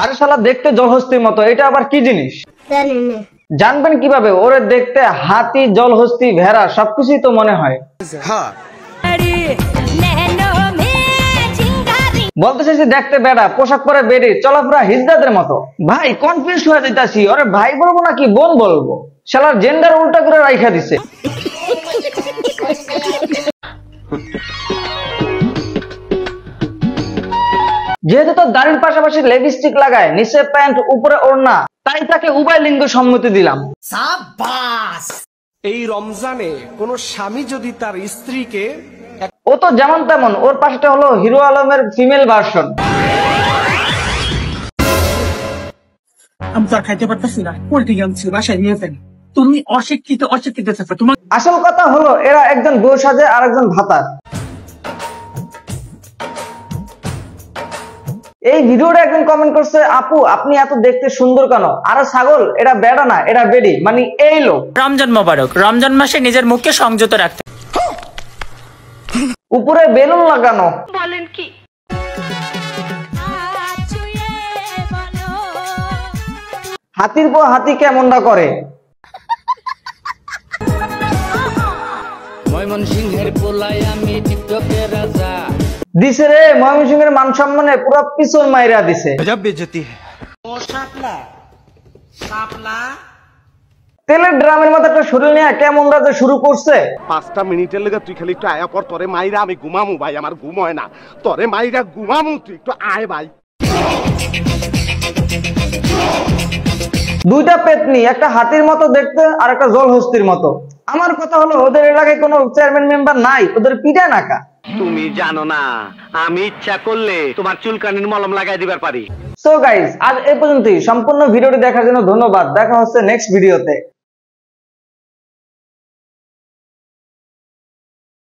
আরে শালা দেখতে জলহস্তির মতো, এটা আবার কি জিনিস? জানবেন কিভাবে? ওরে দেখতে হাতি, জলহস্তি, ভেড়া সবকিছুই তো মনে হয়। হ্যাঁ, বলতে চাইছি দেখতে বেড়া, পোশাক পরে বেড়ি, চলাফেরা হিজদাদের মতো। ভাই কনফিউজ হয়ে দিতাছি, ওরে ভাই বলবো নাকি বোন বলবো? শালার জেন্ডার উল্টা করে রাইখা দিছে। যেহেতু তো দাড়ির পাশাপাশি লিপস্টিক লাগায়, নিচে প্যান্ট উপরে ওড়না, তাই তাকে উভয় লিঙ্গ সম্মতি দিলাম। সাবাস। এই রমজানে কোন স্বামী যদি তার স্ত্রীকে, ও তো যেমন তেমন, ওর পাশটা হলো হিরো আলমের ফিমেল ভার্সন। আমি তো আর খাইতে পারতেছি না, পোল্ট্রি আনছি বাসায় নিয়ে ফেল। তুমি অশিক্ষিত থাকবে তোমার। আসল কথা হলো এরা একজন বউ সাজে আর একজন ভাতার। এই ভিডিওটা একজন কমেন্ট করছে, আপু আপনি এত দেখতে সুন্দর কেন? আরে ছাগল, এটা বেড়া না, এটা বেডি, মানে এই লোক। রমজান মোবারক। রমজান মাসে নিজের মুখকে সংযত রাখতে, উপরে বেলুন লাগানো। বলেন কি? হাতির পর হাতি কেমনটা করে? ময়মনসিংহের পোলাই আমি টিকটকের রাজা। দিছে রে ময়মনসিংহের মান সম্মানে পুরো পিছন মাইরা দিছে। তেলের ড্রামের মতো একটা শরীর নিয়ে কেমন রাজা শুরু করছে। 5টা মিনিটের লেগে তুই খালি একটু আয়া পর, তোরে মাইরা আমি ঘুমামু ভাই, আমার ঘুম হয় না। তোরে মাইরা ঘুমামু, তুই একটু আয় ভাই। দুইটা পেতনি, একটা হাতির মতো দেখতে আর একটা জলহস্তির মতো। আমার কথা হলো ওদের এলাকায় কোনো চেয়ারম্যান মেম্বার নাই, ওদের পিঠা নাকা। তুমি জানো না, আমি ইচ্ছা করলে তোমার চুলকানির মলম লাগাই দিবার পারি। সো গাইস, আজ এই পর্যন্তই। সম্পূর্ণ ভিডিওটি দেখার জন্য ধন্যবাদ। দেখা হচ্ছে নেক্সট ভিডিওতে।